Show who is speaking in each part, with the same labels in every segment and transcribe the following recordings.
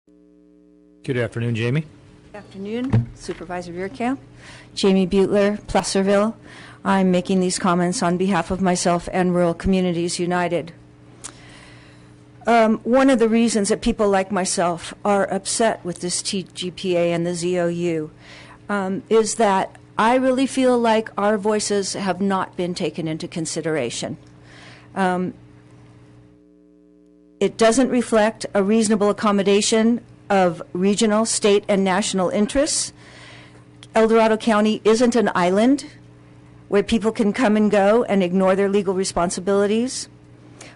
Speaker 1: Good afternoon, Jamie.
Speaker 2: Good afternoon, Supervisor Veerkamp. Jamie Beutler, Placerville. I'm making these comments on behalf of myself and Rural Communities United. One of the reasons that people like myself are upset with this TGPA and the ZOU is that I really feel like our voices have not been taken into consideration. It doesn't reflect a reasonable accommodation of regional, state, and national interests. El Dorado County isn't an island where people can come and go and ignore their legal responsibilities.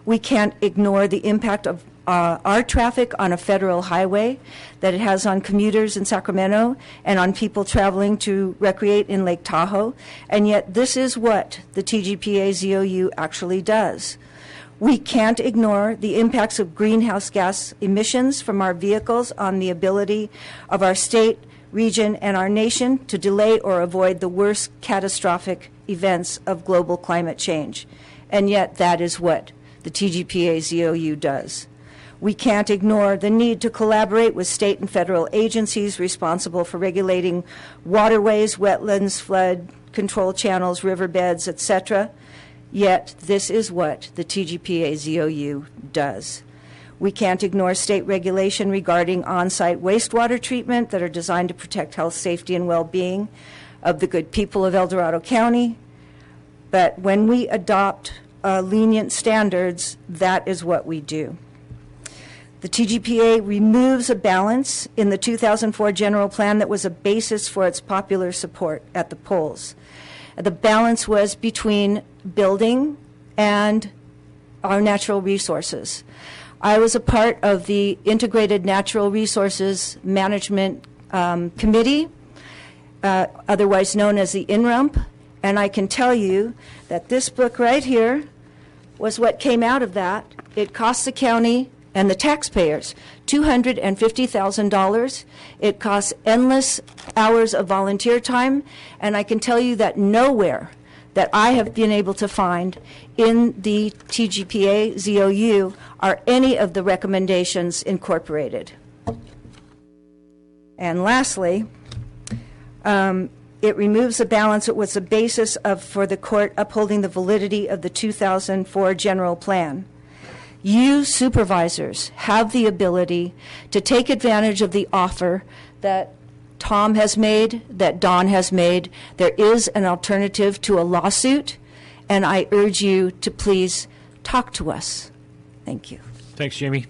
Speaker 2: We can't ignore the impact of our traffic on a federal highway that it has on commuters in Sacramento and on people traveling to recreate in Lake Tahoe. And yet this is what the TGPA ZOU actually does. We can't ignore the impacts of greenhouse gas emissions from our vehicles on the ability of our state, region, and our nation to delay or avoid the worst catastrophic events of global climate change. And yet that is what the TGPA ZOU does. We can't ignore the need to collaborate with state and federal agencies responsible for regulating waterways, wetlands, flood control channels, riverbeds, etc. Yet this is what the TGPA ZOU does. We can't ignore state regulation regarding on-site wastewater treatment that are designed to protect health, safety, and well-being of the good people of El Dorado County. But when we adopt lenient standards, that is what we do. The TGPA removes a balance in the 2004 general plan that was a basis for its popular support at the polls. The balance was between building and our natural resources. I was a part of the Integrated Natural Resources Management Committee, otherwise known as the INRUMP, and I can tell you that this book right here was what came out of that. It cost the county and the taxpayers $250,000. It costs endless hours of volunteer time, and I can tell you that nowhere that I have been able to find in the TGPA ZOU are any of the recommendations incorporated. And lastly, it removes the balance that was the basis for the court upholding the validity of the 2004 general plan. You supervisors have the ability to take advantage of the offer that Tom has made, that Don has made. There is an alternative to a lawsuit, and I urge you to please talk to us. Thank you.
Speaker 1: Thanks, Jamie.